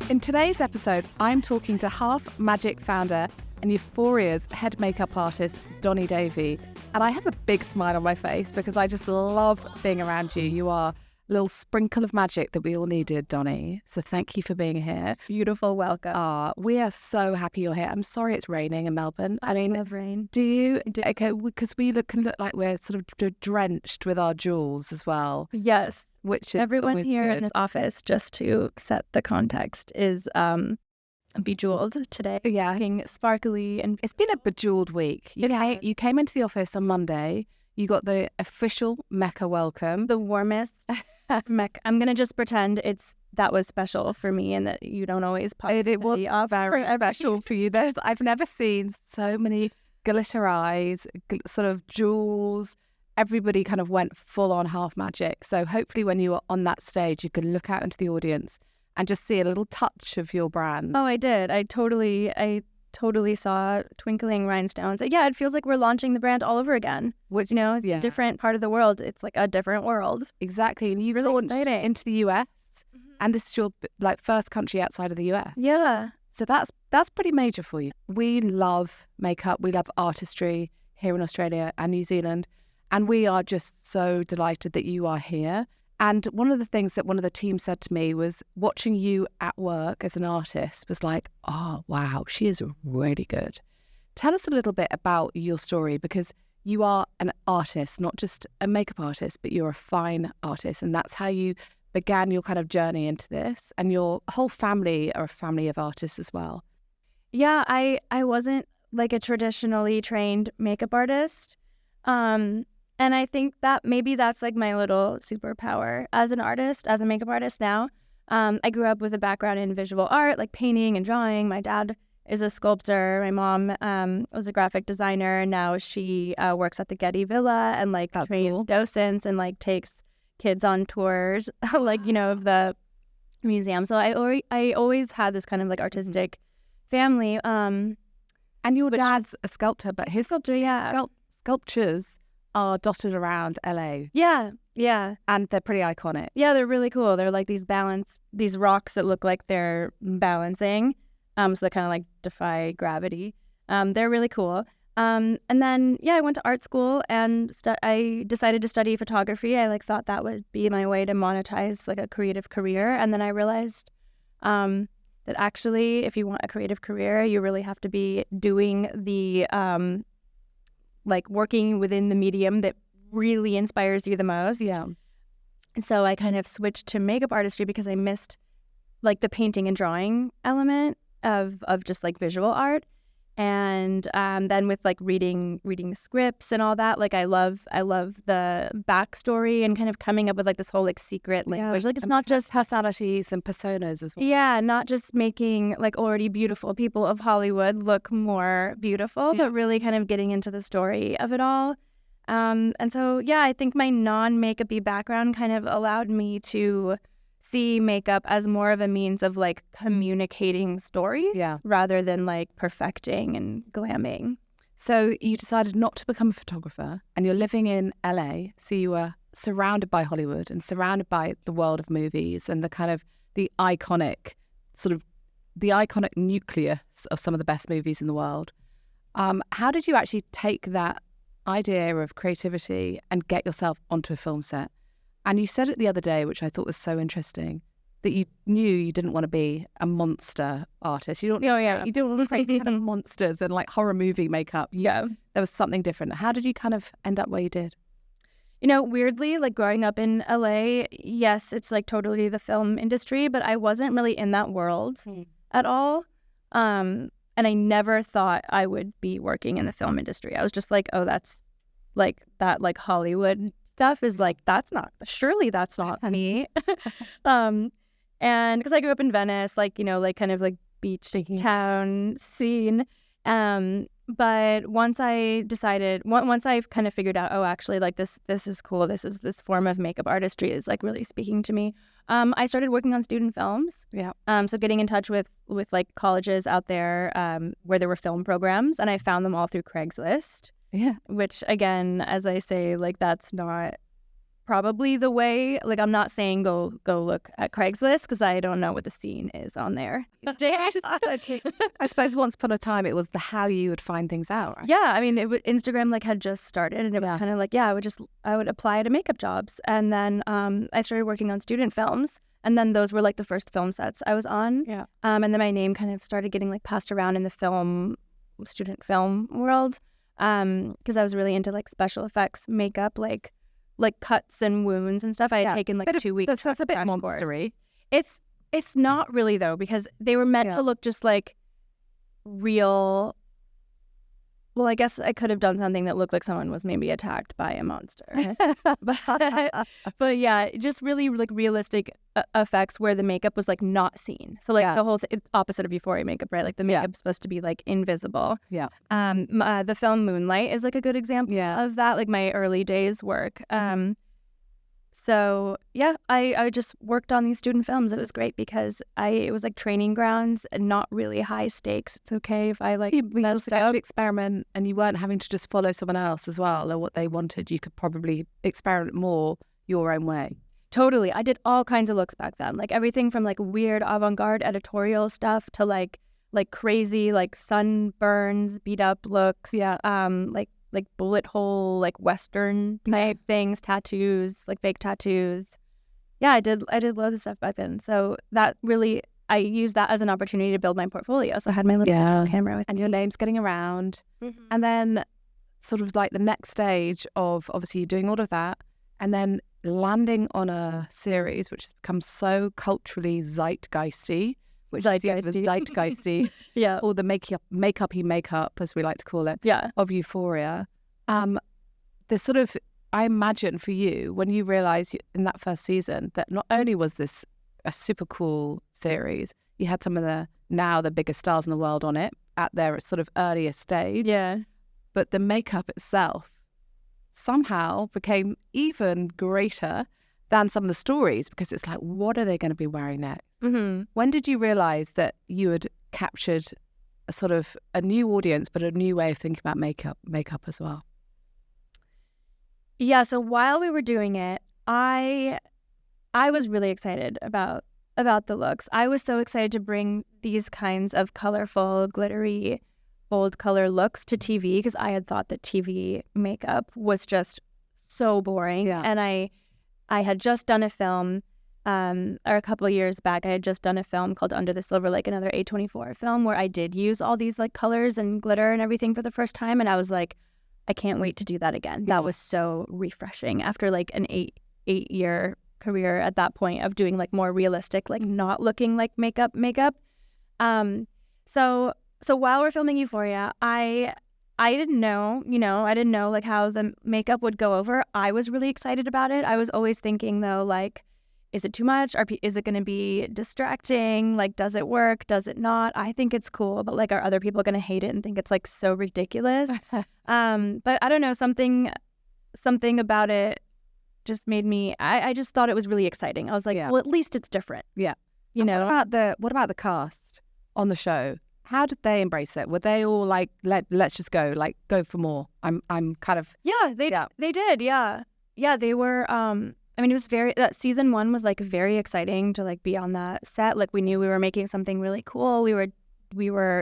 In today's episode, I'm talking to Half Magic founder and Euphoria's head makeup artist, Donni Davy. And I have a big smile on my face because I just love being around you. You are a little sprinkle of magic that we all needed, Donni. So thank you for being here. Beautiful welcome. We are so happy you're here. I'm sorry it's raining in Melbourne. I love rain. Do you? Okay, because we can look like we're sort of drenched with our jewels as well. Yes. Which is everyone here good. in this office, just to set the context, is bejewelled today. Yeah, looking sparkly, and it's been a bejewelled week. You came into the office on Monday. You got the official Mecca welcome, the warmest Mecca. I'm gonna just pretend that was special for me, and that you don't always pop it was very special for you. I've never seen so many glitter eyes, sort of jewels. Everybody kind of went full on half magic. So hopefully when you were on that stage, you could look out into the audience and just see a little touch of your brand. Oh, I did. I totally saw twinkling rhinestones. Yeah, it feels like we're launching the brand all over again. Which, it's a different part of the world. It's like a different world. Exactly. And you've really launched exciting. into the US, and this is your first country outside of the US. Yeah. So that's pretty major for you. We love makeup. We love artistry here in Australia and New Zealand. And we are just so delighted that you are here. And one of the things that one of the team said to me was watching you at work as an artist was like, oh, wow, she is really good. Tell us a little bit about your story, because you are an artist, not just a makeup artist, but you're a fine artist. And that's how you began your kind of journey into this. And your whole family are a family of artists as well. Yeah, I wasn't like a traditionally trained makeup artist. And I think that maybe that's like my little superpower as an artist, as a makeup artist now. I grew up with a background in visual art, like painting and drawing. My dad is a sculptor. My mom was a graphic designer, and now she works at the Getty Villa and That's trains cool. docents and takes kids on tours, of the museum. So I always had this kind of artistic family. And your dad's a sculptor, but his sculptor, yeah. Sculptures are dotted around LA. Yeah. And they're pretty iconic. Yeah, they're really cool. They're like these rocks that look like they're balancing. So they kind of defy gravity. They're really cool. And then, I went to art school and I decided to study photography. I thought that would be my way to monetize a creative career. And then I realized that actually, if you want a creative career, you really have to be doing the working within the medium that really inspires you the most. Yeah. So I kind of switched to makeup artistry because I missed the painting and drawing element of just visual art. And then with reading scripts and all that, I love the backstory and kind of coming up with this whole secret language. It's not just personalities and personas as well. Yeah, not just making already beautiful people of Hollywood look more beautiful, but really kind of getting into the story of it all. And so I think my non-makeup-y background kind of allowed me to see makeup as more of a means of communicating stories rather than perfecting and glamming. So you decided not to become a photographer, and you're living in LA. So you were surrounded by Hollywood and surrounded by the world of movies and the iconic nucleus of some of the best movies in the world. How did you actually take that idea of creativity and get yourself onto a film set? And you said it the other day, which I thought was so interesting, that you knew you didn't want to be a monster artist. You didn't want to create kind of monsters and horror movie makeup. There was something different. How did you kind of end up where you did? Weirdly, growing up in LA, yes, it's totally the film industry, but I wasn't really in that world at all. And I never thought I would be working in the film industry. I was just oh, that's that Hollywood stuff is that's not me. And because I grew up in Venice, kind of beach town scene. But once I decided, once I kind of figured out, oh, actually, this is cool. This form of makeup artistry is really speaking to me. I started working on student films. Yeah. So getting in touch with colleges out there where there were film programs, and I found them all through Craigslist. Yeah. Which, again, as I say, that's not probably the way. Like, I'm not saying go look at Craigslist because I don't know what the scene is on there these days. Okay. I suppose once upon a time it was how you would find things out, right? Yeah, I mean, Instagram like had just started, and it was kind of like, I would apply to makeup jobs, and then I started working on student films, and then those were like the first film sets I was on. Yeah. And then my name kind of started getting like passed around in the student film world, because I was really into like special effects makeup, like cuts and wounds and stuff. I had taken like 2 weeks. That's a bit monstery. It's not really though, because they were meant to look just like real. Well, I guess I could have done something that looked like someone was maybe attacked by a monster. but yeah, just really like realistic effects where the makeup was like not seen. So like the whole opposite of Euphoria makeup, right? Like the makeup's supposed to be like invisible. Yeah. The film Moonlight is like a good example of that, like my early days work. So yeah, I just worked on these student films. It was great because it was like training grounds and not really high stakes. It's okay if I like messed up. To experiment, and you weren't having to just follow someone else as well or what they wanted. You could probably experiment more your own way. Totally. I did all kinds of looks back then, like everything from like weird avant-garde editorial stuff to like crazy like sunburns, beat up looks. Yeah. Like bullet hole, like Western type things, tattoos, like fake tattoos. Yeah, I did loads of stuff back then. So that really, I used that as an opportunity to build my portfolio. So I had my little digital camera with and your name's getting around. Mm-hmm. And then sort of like the next stage of obviously you're doing all of that and then landing on a series which has become so culturally zeitgeisty, zeitgeisty, yeah, or the makeup, as we like to call it, of Euphoria. There's sort of, I imagine for you, when you realise in that first season that not only was this a super cool series, you had some of the biggest stars in the world on it at their sort of earliest stage. Yeah. But the makeup itself somehow became even greater than some of the stories, because it's like, what are they going to be wearing next? Mm-hmm. When did you realise that you had captured a sort of a new audience, but a new way of thinking about makeup as well? Yeah, so while we were doing it, I was really excited about the looks. I was so excited to bring these kinds of colorful, glittery, bold color looks to TV, because I had thought that TV makeup was just so boring. Yeah. And I had just done a film, or a couple of years back, I had just done a film called Under the Silver Lake, another A24 film, where I did use all these like colors and glitter and everything for the first time. And I was like, I can't wait to do that again. Yeah. That was so refreshing after like an eight-year career at that point of doing like more realistic, like not looking like makeup. So while we're filming Euphoria, I didn't know, like how the makeup would go over. I was really excited about it. I was always thinking though, like, is it too much? Is it going to be distracting? Like, does it work? Does it not? I think it's cool, but like, are other people going to hate it and think it's like so ridiculous? But I don't know, something about it just made me, I just thought it was really exciting. I was like, well, at least it's different. Yeah. You know? What about the cast on the show? How did they embrace it? Were they all like, let's just go, like, go for more? I'm kind of... Yeah, they did, yeah. Yeah, they were, I mean, it was that season 1 was like very exciting to like be on that set. Like, we knew we were making something really cool. It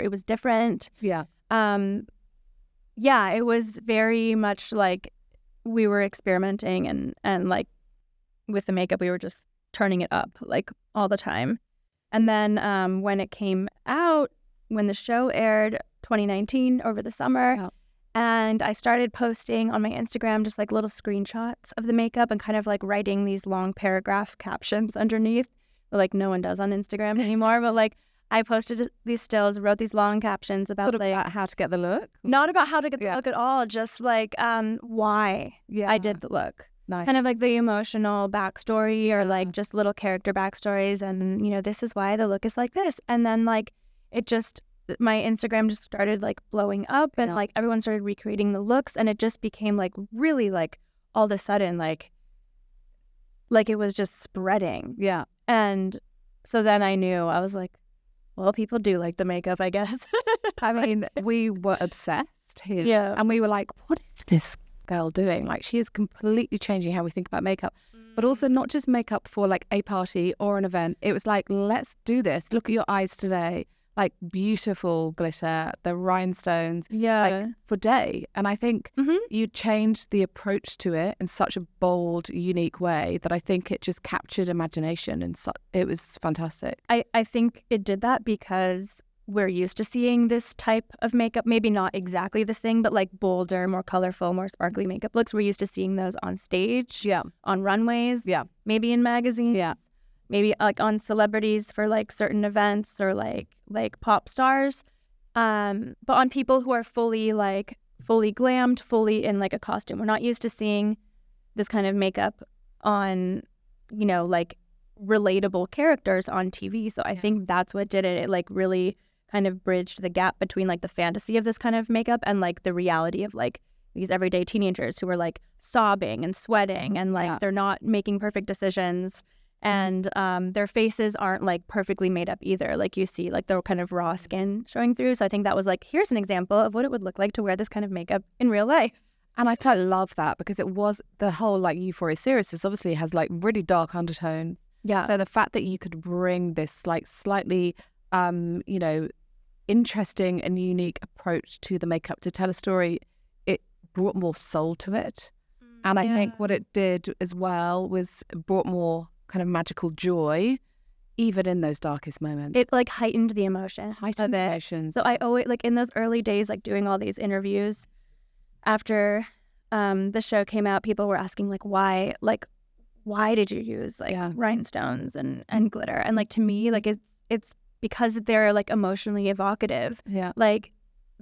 was different. Yeah. Yeah, it was very much like we were experimenting and like with the makeup, we were just turning it up like all the time. And then when it came out, when the show aired 2019 over the summer, and I started posting on my Instagram just like little screenshots of the makeup and kind of like writing these long paragraph captions underneath, like no one does on Instagram anymore. But like I posted these stills, wrote these long captions about sort of like about how to get the look? Not about how to get the look at all, just like why I did the look. Nice. Kind of like the emotional backstory or like just little character backstories, and this is why the look is like this. And then like it just, my Instagram just started like blowing up, and like everyone started recreating the looks, and it just became like really like all of a sudden like it was just spreading. Yeah. And so then I knew, I was like, well, people do like the makeup, I guess. I mean, we were obsessed here. Yeah. And we were like, what is this girl doing? Like, she is completely changing how we think about makeup, but also not just makeup for like a party or an event. It was like, let's do this. Look at your eyes today. Like, beautiful glitter, the rhinestones, like for day. And I think you changed the approach to it in such a bold, unique way that I think it just captured imagination, and it was fantastic. I think it did that because we're used to seeing this type of makeup, maybe not exactly this thing, but like bolder, more colorful, more sparkly makeup looks. We're used to seeing those on stage, on runways, maybe in magazines, maybe like on celebrities for like certain events or like pop stars, but on people who are fully glammed, fully in like a costume. We're not used to seeing this kind of makeup on, you know, like relatable characters on TV. So I think that's what did it. It like really kind of bridged the gap between like the fantasy of this kind of makeup and like the reality of like these everyday teenagers who are like sobbing and sweating and like they're not making perfect decisions, and their faces aren't like perfectly made up either. Like you see like the kind of raw skin showing through. So I think that was like, here's an example of what it would look like to wear this kind of makeup in real life. And I quite love that because it was the whole like Euphoria series. This obviously has like really dark undertones. Yeah. So the fact that you could bring this like slightly, you know, interesting and unique approach to the makeup to tell a story, it brought more soul to it. And I think what it did as well was brought more kind of magical joy, even in those darkest moments. It like heightened the emotion. Heightened emotions. So I always, like in those early days, like doing all these interviews after the show came out, people were asking like, why did you use like rhinestones and glitter? And like to me, like it's because they're like emotionally evocative. Yeah. Like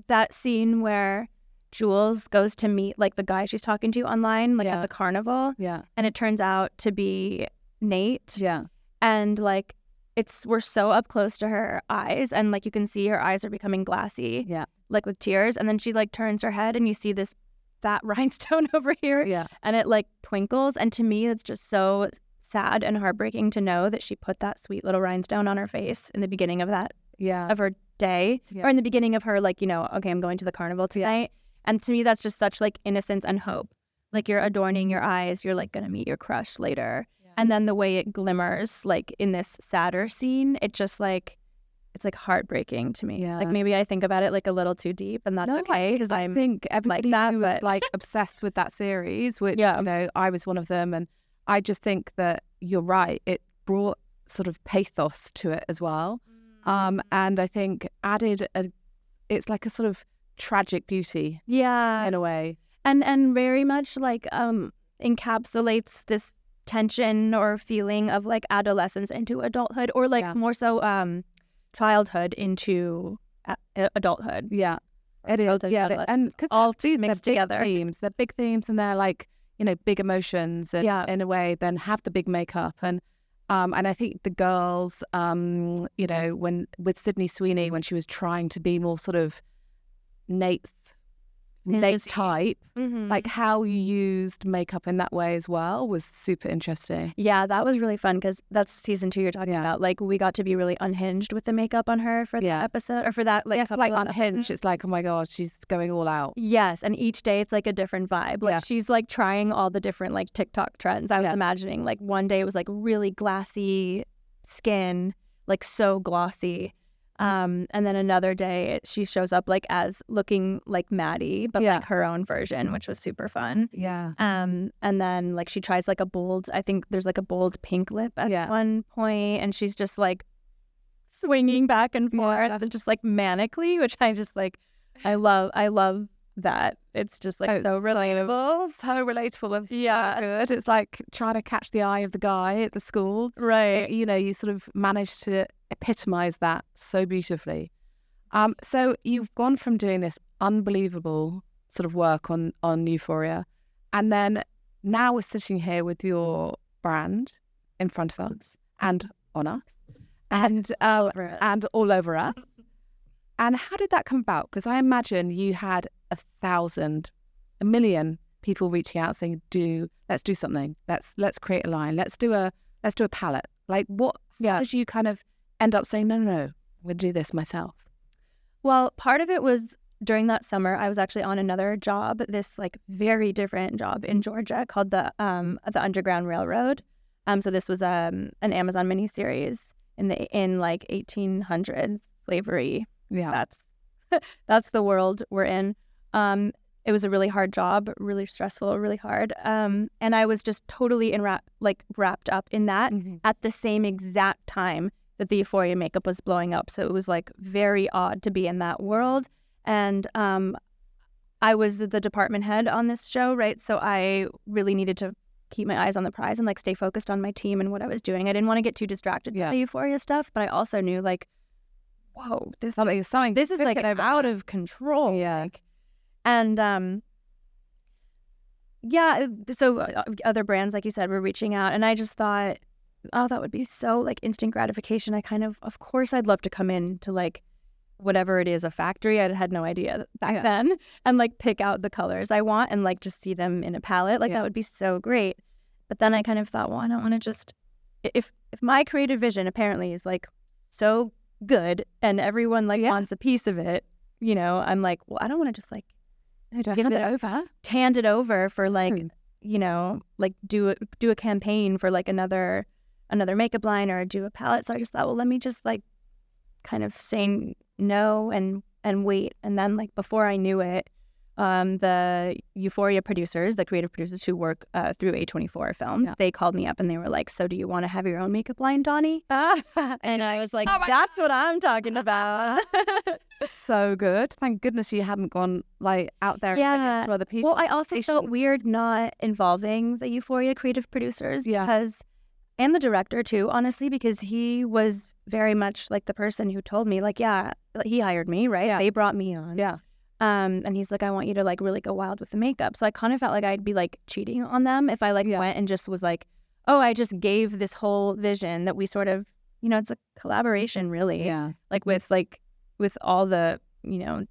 that scene where Jules goes to meet like the guy she's talking to online, like at the carnival. Yeah. And it turns out to be Nate. Yeah. And like we're so up close to her eyes, and like you can see her eyes are becoming glassy. Yeah. Like with tears. And then she like turns her head and you see this fat rhinestone over here. Yeah. And it like twinkles. And to me, it's just so sad and heartbreaking to know that she put that sweet little rhinestone on her face in the beginning of that of her day, or in the beginning of her like, you know, okay, I'm going to the carnival tonight. And to me, that's just such like innocence and hope. Like you're adorning your eyes, you're like gonna meet your crush later. And then the way it glimmers like in this sadder scene, it just like, it's like heartbreaking to me. Like maybe I think about it like a little too deep, and that's okay because I think everybody like that, who was like obsessed with that series, which you know, I was one of them, and I just think that you're right. It brought sort of pathos to it as well, and I think added it's like a sort of tragic beauty, in a way, and very much like encapsulates this tension or feeling of like adolescence into adulthood, or like more so childhood into adulthood. Yeah, it is. Yeah, and because all mixed together. They're big themes, and they're like, you know, big emotions, and in a way, then have the big makeup, and I think the girls, you know, when with Sydney Sweeney, when she was trying to be more sort of Nate's type, like how you used makeup in that way as well was super interesting. Yeah, that was really fun because that's season 2 you're talking about. Like we got to be really unhinged with the makeup on her for that episode, or for that like like unhinged. It's like, oh my god, she's going all out. Yes, and each day it's like a different vibe. Like she's like trying all the different like TikTok trends. I was imagining like one day it was like really glassy skin, like so glossy. And then another day she shows up like as looking like Maddie, but like her own version, which was super fun. Yeah. And then like she tries like a bold, I think there's like a bold pink lip at one point, and she's just like swinging back and forth, just like manically, which I just like, I love that. It's just like so relatable. So relatable and so good. It's like trying to catch the eye of the guy at the school. Right. You know, you sort of manage to epitomize that so beautifully. So you've gone from doing this unbelievable sort of work on Euphoria, and then now we're sitting here with your brand in front of us and on us and all over us. And how did that come about? Because I imagine you had 1,000, 1 million people reaching out saying, let's do something. Let's create a line. Let's do a palette. Like what? How did you kind of end up saying, no, I'm going to do this myself? Well, part of it was during that summer, I was actually on another job, this like very different job in Georgia called the Underground Railroad. So this was an Amazon miniseries in like 1800s slavery. Yeah. That's the world we're in. It was a really hard job, really stressful, really hard. And I was just totally wrapped up in that at the same exact time that the Euphoria makeup was blowing up. So it was like very odd to be in that world. And I was the department head on this show, right? So I really needed to keep my eyes on the prize and like stay focused on my team and what I was doing. I didn't want to get too distracted by the Euphoria stuff, but I also knew like, whoa, this is like out of control. Yeah. Like, and so other brands, like you said, were reaching out, and I just thought, oh, that would be so like instant gratification. I kind of course I'd love to come in to like whatever it is, a factory. I had no idea back then, and like pick out the colors I want and like just see them in a palette. Like that would be so great. But then I kind of thought, well, I don't want to just, if my creative vision apparently is like so good and everyone like wants a piece of it, you know, I'm like, well, I don't want to just like hand it over for like, you know, like do a campaign for like another makeup line or do a palette. So I just thought, well, let me just like kind of say no and wait. And then like before I knew it, the Euphoria producers, the creative producers who work through A24 Films, they called me up and they were like, so do you want to have your own makeup line, Donni? And I was like, that's what I'm talking about. So good. Thank goodness you hadn't gone like out there and said yes to other people. Well, I also felt weird not involving the Euphoria creative producers because, and the director too, honestly, because he was very much like the person who told me like, he hired me, right? Yeah. They brought me on. Yeah. And he's like, I want you to like really go wild with the makeup. So I kind of felt like I'd be like cheating on them if I like went and just was like, oh, I just gave this whole vision that we sort of, you know, it's a collaboration really. Yeah. Like with all the, you know,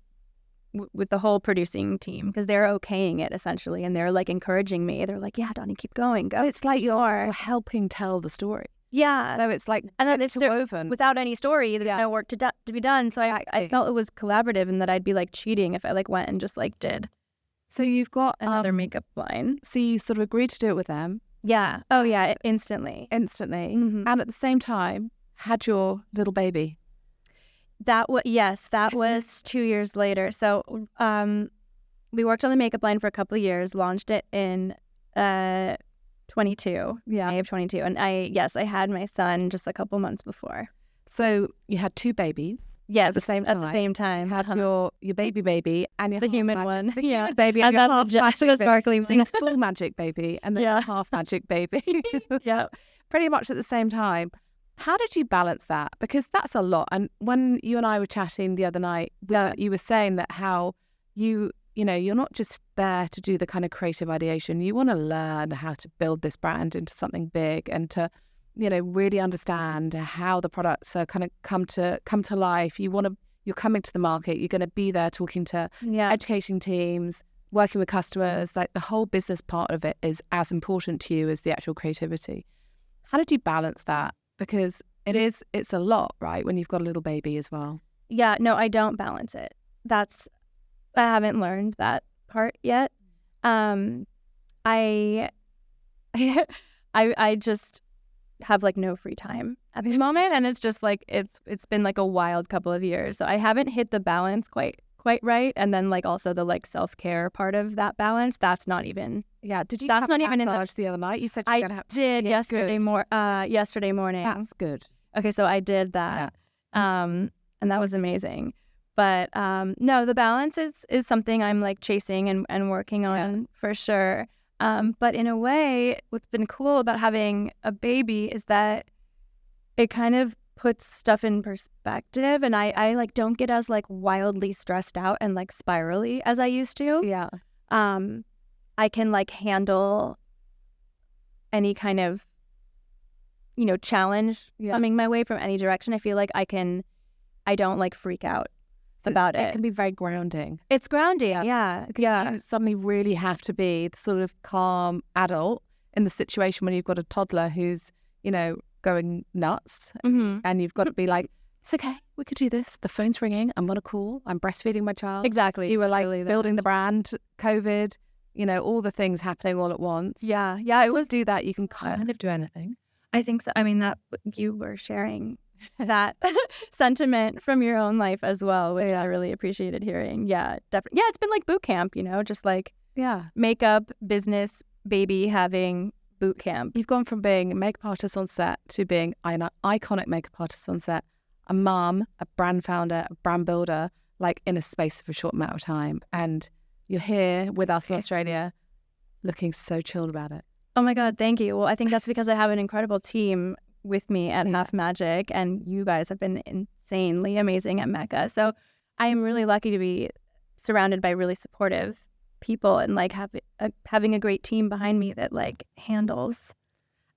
with the whole producing team, because they're okaying it essentially. And they're like encouraging me. They're like, yeah, Donni, keep going. Go. It's like you're helping tell the story. Yeah. So it's like, and then it's woven. Without any story, there's no work to be done. So I felt it was collaborative and that I'd be like cheating if I like went and just like did. So you've got another makeup line. So you sort of agreed to do it with them. Yeah. Oh yeah. Instantly. And at the same time had your little baby. That was 2 years later. So we worked on the makeup line for a couple of years, launched it in 22, May of 22. And I had my son just a couple months before. So you had two babies. Yeah, at the same time. You had your baby and your the human one. The human baby and your half magic sparkly one. Full magic baby and then half magic baby. Yeah. Pretty much at the same time. How did you balance that? Because that's a lot. And when you and I were chatting the other night, you were saying that how you're not just there to do the kind of creative ideation. You want to learn how to build this brand into something big and to, you know, really understand how the products are kind of come to life. You're coming to the market. You're going to be there talking to education teams, working with customers. Like the whole business part of it is as important to you as the actual creativity. How did you balance that? Because it's a lot, right? When you've got a little baby as well. Yeah, no, I don't balance it. I haven't learned that part yet. I just have like no free time at the moment, and it's just like it's been like a wild couple of years. So I haven't hit the balance quite right, and then like also the like self-care part of that balance. That's not even. Yeah, did you? That's have not even massage the other night. You said you did yesterday morning. That's good. Okay, so I did that, and that was amazing. But no, the balance is something I'm like chasing and working on for sure. But in a way, what's been cool about having a baby is that it kind of puts stuff in perspective, and I like don't get as like wildly stressed out and like spirally as I used to. Yeah. I can like handle any kind of, you know, challenge coming my way from any direction. I feel like I don't like freak out about it. It can be very grounding. It's grounding, Because you suddenly really have to be the sort of calm adult in the situation when you've got a toddler who's, you know, going nuts, and you've got to be like it's okay. We could do this. The phone's ringing. I'm on a call. I'm breastfeeding my child. Exactly. You were like Totally building the that. brand, COVID, all the things happening all at once. Yeah. Yeah. It was. Do that. You can kind of do anything. I think so. I mean, that you were sharing that sentiment from your own life as well, which I really appreciated hearing. Yeah, definitely. Yeah, it's been like boot camp, just like makeup, business, baby having boot camp. You've gone from being a makeup artist on set to being an iconic makeup artist on set, a mom, a brand founder, a brand builder, like in a space of a short amount of time. And you're here with us in Australia looking so chilled about it. Oh my God, thank you. Well, I think that's because I have an incredible team with me at Half Magic, and you guys have been insanely amazing at Mecca. So I am really lucky to be surrounded by really supportive people and like having a great team behind me that like handles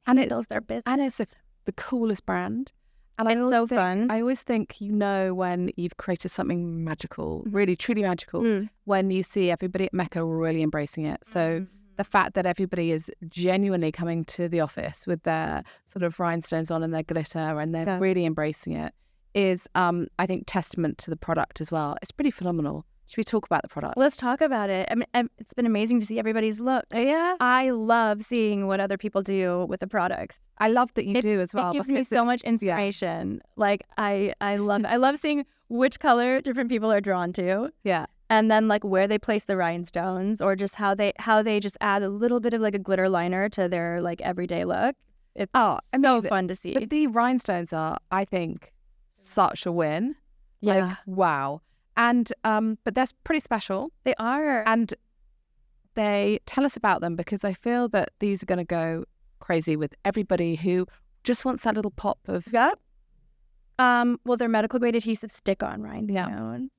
their business. And it's the coolest brand. And it's so fun. I always think when you've created something magical, really truly magical, when you see everybody at Mecca really embracing it. So the fact that everybody is genuinely coming to the office with their sort of rhinestones on and their glitter and they're really embracing it is, I think, testament to the product as well. It's pretty phenomenal. Should we talk about the product? Let's talk about it. I mean, it's been amazing to see everybody's look. Yeah. I love seeing what other people do with the products. I love that you do as well. It gives me so much inspiration. Yeah. Like, I love it. I love seeing which color different people are drawn to. Yeah. And then like where they place the rhinestones or just how they just add a little bit of like a glitter liner to their like everyday look. It's so fun to see. But the rhinestones are, I think, such a win. Yeah. Like, wow. And but they're pretty special. They are. And they tell us about them because I feel that these are going to go crazy with everybody who just wants that little pop of. Yep. Well, they're medical grade adhesive stick-on rhinestones.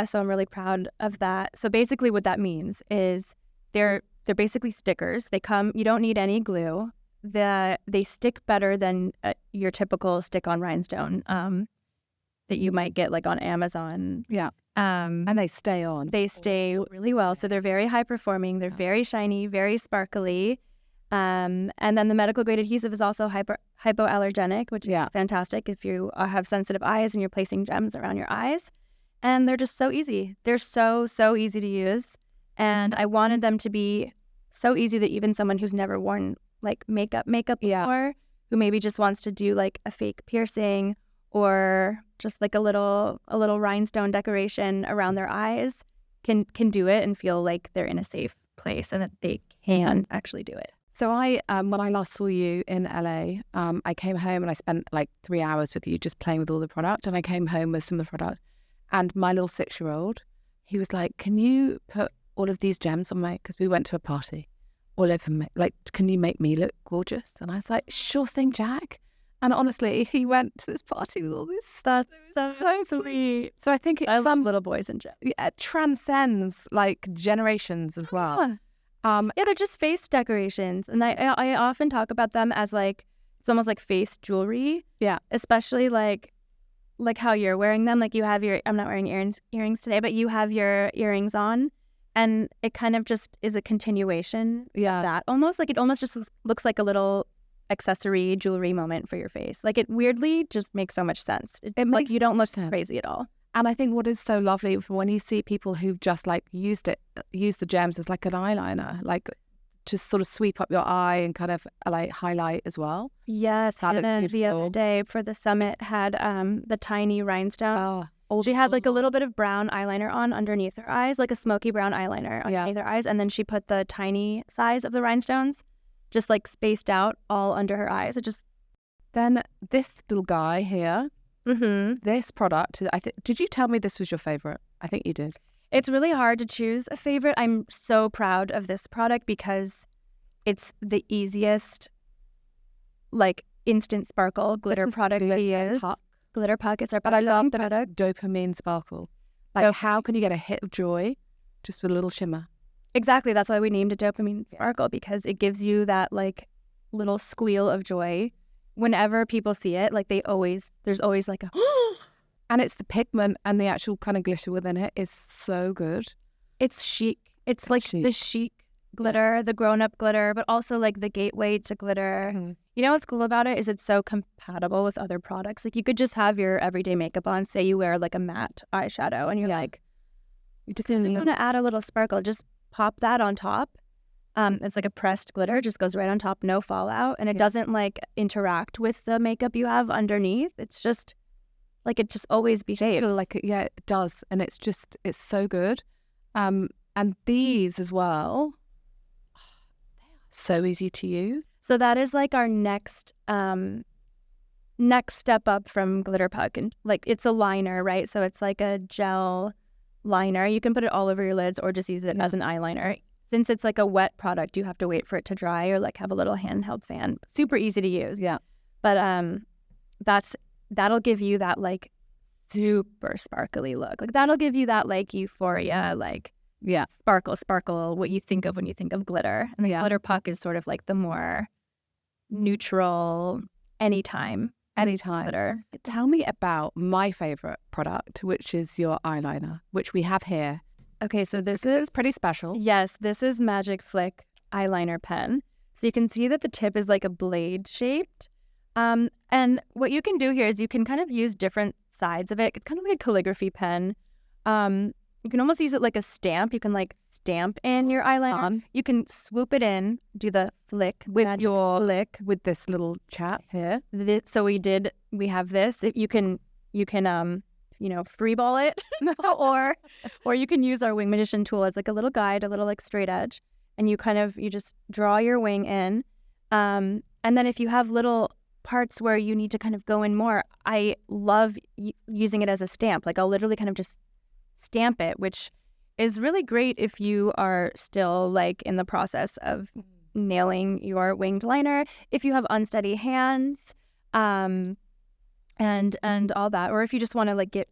So I'm really proud of that. So basically what that means is they're basically stickers. They come, you don't need any glue. They stick better than your typical stick-on rhinestone that you might get like on Amazon. Yeah. And they stay on. They stay really well. So they're very high performing. They're very shiny, very sparkly. And then the medical grade adhesive is also hypoallergenic, which is fantastic if you have sensitive eyes and you're placing gems around your eyes. And they're just so easy. They're so easy to use. And I wanted them to be so easy that even someone who's never worn like makeup before, who maybe just wants to do like a fake piercing or just like a little rhinestone decoration around their eyes can do it and feel like they're in a safe place and that they can actually do it. So when I last saw you in LA, I came home and I spent like 3 hours with you just playing with all the product. And I came home with some of the product. And my little 6-year-old, he was like, can you put all of these gems on because we went to a party all over me. Like, can you make me look gorgeous? And I was like, sure thing, Jack. And honestly, he went to this party with all this stuff. So sweet. So I think I love little boys and gems. It transcends like generations as well. Yeah, they're just face decorations. And I often talk about them as like, it's almost like face jewelry. Yeah. Especially like how you're wearing them. Like you have I'm not wearing earrings today, but you have your earrings on. And it kind of just is a continuation of that almost. Like it almost just looks like a little accessory jewelry moment for your face. Like it weirdly just makes so much sense. It makes like you don't look crazy at all. And I think what is so lovely when you see people who've just like used the gems as like an eyeliner, like just sort of sweep up your eye and kind of like highlight as well. Yes, Hannah the other day for the summit had the tiny rhinestones. She had like a little bit of brown eyeliner on underneath her eyes, like a smoky brown eyeliner underneath her eyes. And then she put the tiny size of the rhinestones just like spaced out all under her eyes. Then this little guy here, this product, did you tell me this was your favorite? I think you did. It's really hard to choose a favorite. I'm so proud of this product because it's the easiest, like instant sparkle glitter product to use. Glitter pockets are, but I love that it's dopamine sparkle. Like, how can you get a hit of joy just with a little shimmer? Exactly. That's why we named it dopamine sparkle, because it gives you that like little squeal of joy whenever people see it. Like there's always like a, and it's the pigment and the actual kind of glitter within it is so good. It's chic. It's like chic. The chic glitter, the grown-up glitter, but also like the gateway to glitter. You know what's cool about it is it's so compatible with other products. Like you could just have your everyday makeup on, say you wear like a matte eyeshadow and you're like, you just want to add a little sparkle, just pop that on top. It's like a pressed glitter, it just goes right on top, no fallout, and it doesn't like interact with the makeup you have underneath. It's just like it just always behaves. Like it does, and it's so good. And these as well, they are so easy to use. So that is like our next step up from Glitter Puck, and like it's a liner, right? So it's like a gel liner. You can put it all over your lids or just use it as an eyeliner. Since it's like a wet product, you have to wait for it to dry or like have a little handheld fan. Super easy to use. Yeah. But that'll give you that like super sparkly look. Like that'll give you that like Euphoria, like sparkle, what you think of when you think of glitter. And the Glitter Puck is sort of like the more neutral, anytime glitter. Tell me about my favorite product, which is your eyeliner, which we have here. Okay, so this is pretty special. Yes, this is Magic Flick eyeliner pen. So you can see that the tip is like a blade shaped. And what you can do here is you can kind of use different sides of it. It's kind of like a calligraphy pen. You can almost use it like a stamp. You can like stamp in your eyeliner. You can swoop it in, do the flick with your flick with this little chap here. So we have this. You can free ball it or you can use our wing magician tool as like a little guide, a little like straight edge, and you just draw your wing in. And then if you have little parts where you need to kind of go in more, I love using it as a stamp. Like I'll literally kind of just stamp it, which is really great if you are still like in the process of nailing your winged liner, if you have unsteady hands, and all that, or if you just want to like get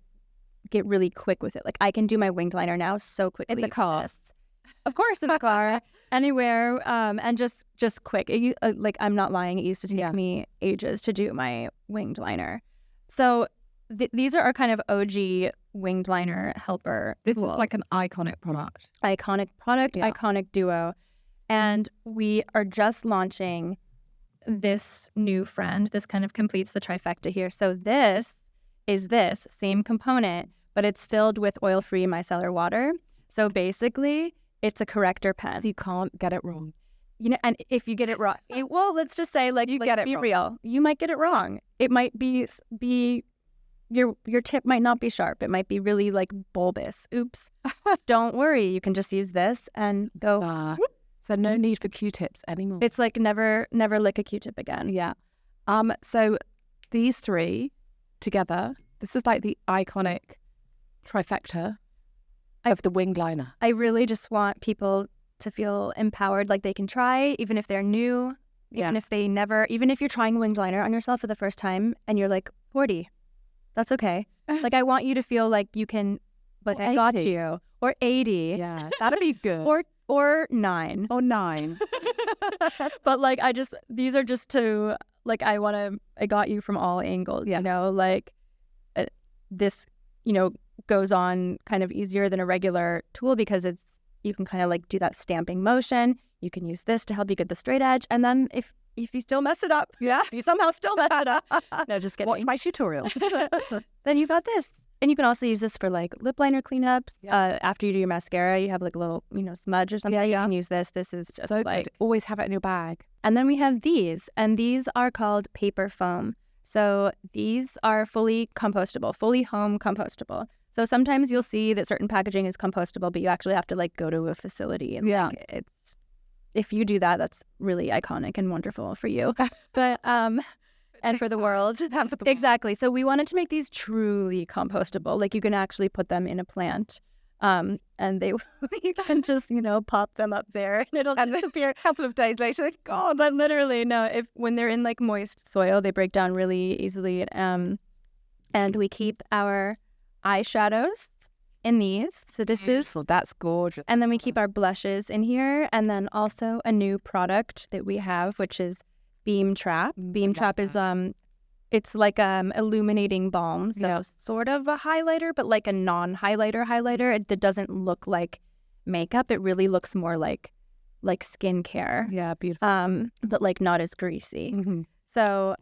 really quick with it. Like I can do my winged liner now so quickly in the car. Of course, in the car, anywhere, and just quick. Like I'm not lying, it used to take me ages to do my winged liner. So these are our kind of OG winged liner helper This tools. is like an iconic product. Iconic duo. And we are just launching this new friend. This kind of completes the trifecta here. So this is this same component, but it's filled with oil-free micellar water. So basically, it's a corrector pen. So you can't get it wrong. You know, and if you get it wrong, well, let's just say, like, let's be real. You might get it wrong. It might be your tip might not be sharp. It might be really like bulbous. Oops. Don't worry. You can just use this and go. So no need for Q-tips anymore. It's like never lick a Q-tip again. Yeah. So these three together, this is like the iconic trifecta of the winged liner. I really just want people to feel empowered, like they can try, even if they're new, even if you're trying winged liner on yourself for the first time and you're like 40, that's okay. Like I want you to feel like you can, like I got you, or 80. Yeah, that'd be good. Or 9. Or 9. But like these are just to, like I got you from all angles, you know, like this, you know, goes on kind of easier than a regular tool because you can kind of like do that stamping motion. You can use this to help you get the straight edge. And then if you still mess it up, if you somehow still mess it up, no, just kidding. Watch my tutorials. Then you got this. And you can also use this for like lip liner cleanups. After you do your mascara, you have like a little, you know, smudge or something. You can use this. This is just so like good. Always have it in your bag. And then we have these, and these are called paper foam. So these are fully compostable, fully home compostable. So sometimes you'll see that certain packaging is compostable, but you actually have to like go to a facility. And like, if you do that, that's really iconic and wonderful for you. But and for the world. Exactly. So we wanted to make these truly compostable. Like you can actually put them in a plant. And you can just, you know, pop them up there and it'll disappear a couple of days later. God, but literally, no, when they're in like moist soil, they break down really easily. And we keep our eyeshadows in these. So that's gorgeous. And then we keep our blushes in here. And then also a new product that we have, which is Beam Trap. Beam Trap is it's like illuminating balm, so sort of a highlighter, but like a non-highlighter highlighter. It doesn't look like makeup. It really looks more like like skincare. Yeah, beautiful. But like not as greasy. Mm-hmm. So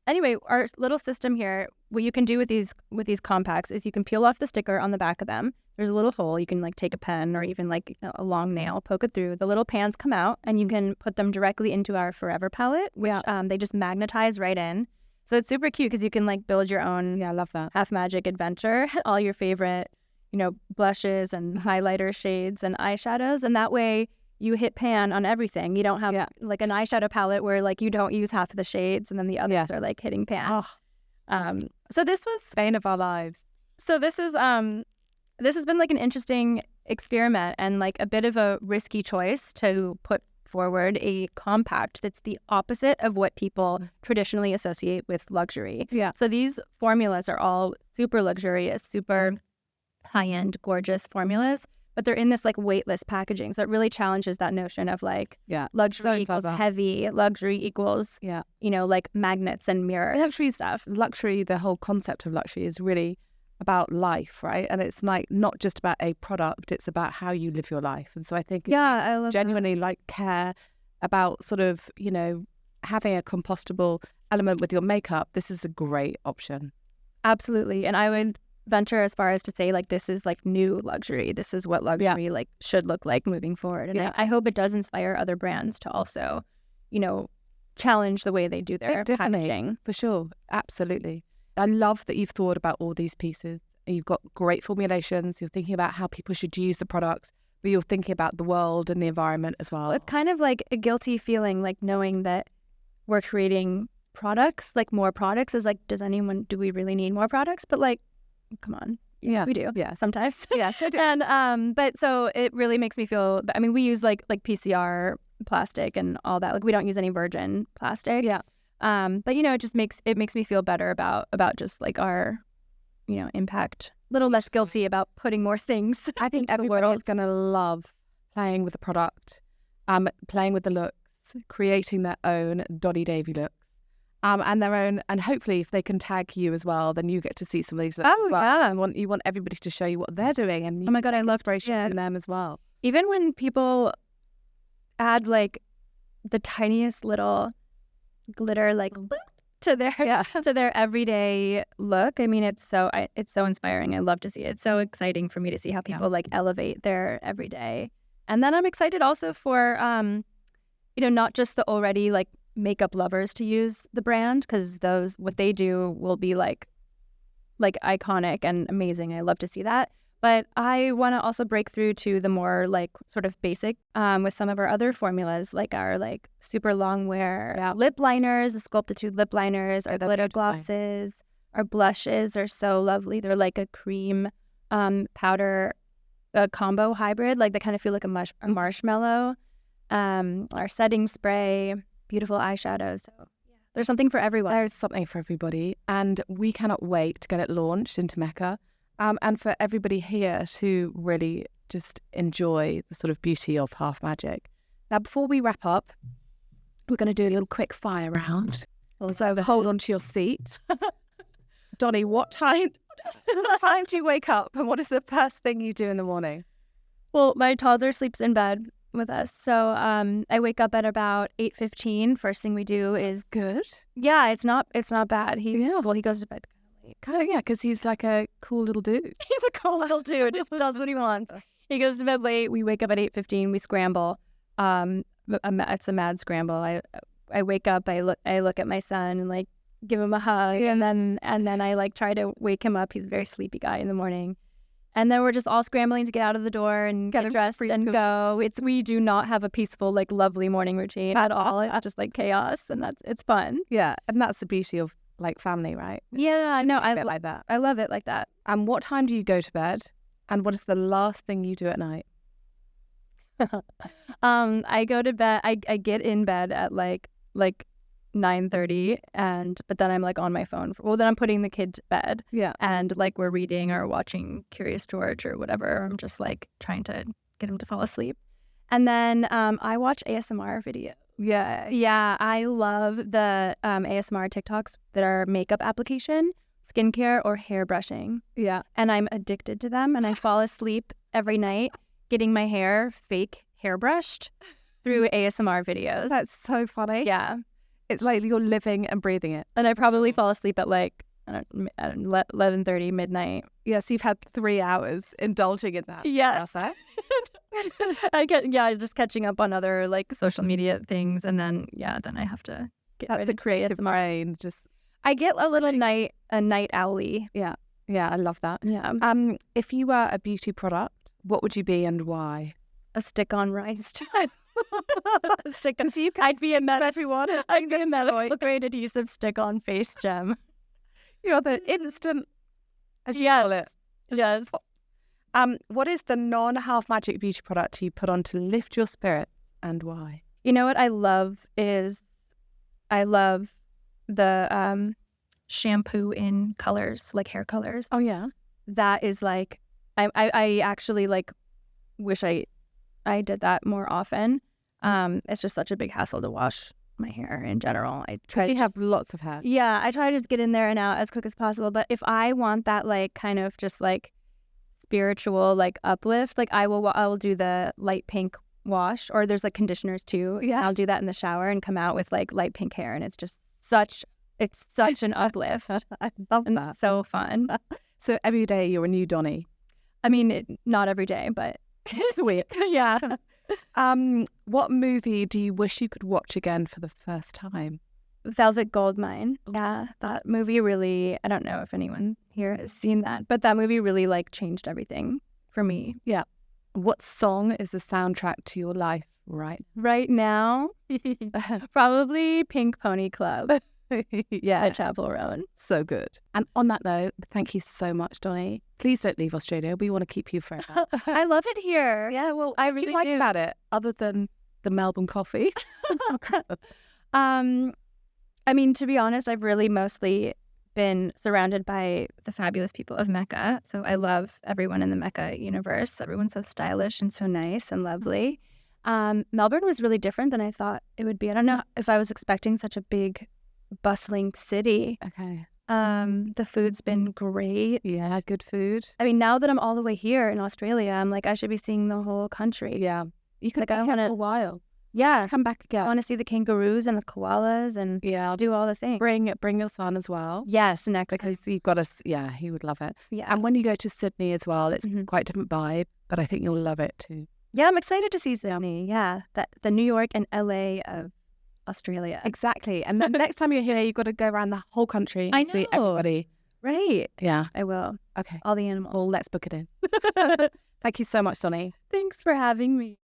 anyway, our little system here, what you can do with these compacts is you can peel off the sticker on the back of them. There's a little hole. You can like take a pen or even like a long nail, poke it through. The little pans come out and you can put them directly into our Forever palette, which they just magnetize right in. So it's super cute because you can like build your own I love that. Half Magic adventure, all your favorite, blushes and highlighter shades and eyeshadows. And that way you hit pan on everything. You don't have like an eyeshadow palette where like you don't use half of the shades and then the others are like hitting pan. So this was bane of our lives. So this has been like an interesting experiment and like a bit of a risky choice to put forward a compact that's the opposite of what people traditionally associate with luxury. Yeah. So these formulas are all super luxurious, super high-end, gorgeous formulas, but they're in this like weightless packaging. So it really challenges that notion of like luxury equals heavy, luxury equals like magnets and mirrors. Luxury stuff. Luxury, the whole concept of luxury is really about life, right? And it's like not just about a product, it's about how you live your life. And so I think I love genuinely like care about sort of, having a compostable element with your makeup, this is a great option. Absolutely. And I would venture as far as to say like this is like new luxury. This is what luxury like should look like moving forward. And I hope it does inspire other brands to also, challenge the way they do their packaging. For sure. Absolutely. I love that you've thought about all these pieces. You've got great formulations. You're thinking about how people should use the products, but you're thinking about the world and the environment as well. It's kind of like a guilty feeling, like knowing that we're creating products, like more products is like, do we really need more products? But like, come on. Yeah, we do. Yeah, sometimes. Yeah, so do. And but so it really makes me feel. I mean, we use like PCR plastic and all that. Like we don't use any virgin plastic. Yeah. But it makes me feel better about just like our, impact. A little less guilty about putting more things. I think everyone is going to love playing with the product, playing with the looks, creating their own Donni Davy looks. And their own, and hopefully if they can tag you as well, then you get to see some of these looks as well. Yeah. You want everybody to show you what they're doing, and oh my god, I love inspiration from them as well. Even when people add like the tiniest little glitter like to their everyday look. I mean, it's so inspiring. I love to see it. It's so exciting for me to see how people like elevate their everyday. And then I'm excited also for not just the already like makeup lovers to use the brand, because what they do will be like iconic and amazing. I love to see that. But I want to also break through to the more like sort of basic with some of our other formulas, like our like super long wear lip liners, the Sculptitude lip liners, our glitter glosses, our blushes are so lovely. They're like a cream powder combo hybrid, like they kind of feel like a marshmallow. Our setting spray, beautiful eyeshadows. So there's something for everyone. There's something for everybody, and we cannot wait to get it launched into Mecca. And for everybody here to really just enjoy the sort of beauty of Half Magic. Now, before we wrap up, we're going to do a little quick fire round. So hold on to your seat. Donni, what time do you wake up, and what is the first thing you do in the morning? Well, my toddler sleeps in bed with us, so I wake up at about 8:15. First thing we do is good. Yeah, it's not bad. He goes to bed kind of, because he's like a cool little dude. He's a cool little dude. He does what he wants. He goes to bed late. We wake up at 8:15. We scramble. It's a mad scramble. I wake up. I look at my son and like give him a hug, and then I like try to wake him up. He's a very sleepy guy in the morning. And then we're just all scrambling to get out of the door and get dressed and go. We do not have a peaceful, like lovely morning routine at all. It's just like chaos, and it's fun. Yeah, and that's the beauty of like family, right? Yeah, no, I like that. I love it like that. And what time do you go to bed? And what is the last thing you do at night? I go to bed. I get in bed at like 9:30, but then I'm like on my phone. Then I'm putting the kid to bed. Yeah, and like we're reading or watching Curious George or whatever. I'm just like trying to get him to fall asleep, and then I watch ASMR videos. Yeah, I love the ASMR TikToks that are makeup application, skincare, or hair brushing. Yeah, and I'm addicted to them, and I fall asleep every night getting my hair fake hair brushed through ASMR videos. That's so funny. Yeah. It's like you're living and breathing it. And I probably fall asleep at like, I don't know, 11:30, midnight. Yeah, so you've had 3 hours indulging in that. Yes. Perfect. Just catching up on other like social media things. And then I have to get That's ready the for creative ASMR. brain. Just I get a little night owly. yeah, I love that. Yeah. If you were a beauty product, what would you be and why? A stick-on rhinestone. Because you can I'd be a everyone. I'd be a medical grade adhesive stick-on face gem. You're the instant, as you call it. Yes. What is the non-half magic beauty product you put on to lift your spirits and why? You know what I love is the shampoo in colors, like hair colors. Oh yeah. That is like I actually like wish I did that more often. It's just such a big hassle to wash my hair in general. I try to have lots of hair. Yeah, I try to just get in there and out as quick as possible. But if I want that like kind of just like spiritual like uplift, like I will do the light pink wash, or there's like conditioners too. Yeah. I'll do that in the shower and come out with like light pink hair, and it's such an uplift. I love And that. so fun. So every day you're a new Donni. I mean, not every day, but It's weird. yeah. What movie do you wish you could watch again for the first time? Velvet Goldmine. Yeah, that movie really, I don't know if anyone here has seen that, but that movie really like changed everything for me. Yeah. What song is the soundtrack to your life right now? Probably Pink Pony Club yeah. at Chapel Roan. So good. And on that note, thank you so much, Donni. Please don't leave Australia. We want to keep you forever. I love it here. Yeah, well, I what do really you like do. about it other than the Melbourne coffee? I mean, to be honest, I've really mostly been surrounded by the fabulous people of Mecca. So I love everyone in the Mecca universe. Everyone's so stylish and so nice and lovely. Melbourne was really different than I thought it would be. I don't know if I was expecting such a big, bustling city. Okay. The food's been great. Yeah, good food. I mean, now that I'm all the way here in Australia, I'm like, I should be seeing the whole country. Yeah. You could Like, be I here wanna- for a while. Yeah. Come back I again. want to see the kangaroos and the koalas and Yeah. do all the things. Bring your son as well. Yes, next. Because you've got us. Yeah, he would love it. Yeah. And when you go to Sydney as well, it's Mhm. quite a different vibe, but I think you'll love it too. Yeah, I'm excited to see Sydney. Yeah, the New York and LA of Australia. Exactly. And then next time you're here, you've got to go around the whole country I and see know. everybody. Right. Yeah. I will. Okay. All the animals. Well, let's book it in. Thank you so much, Donni. Thanks for having me.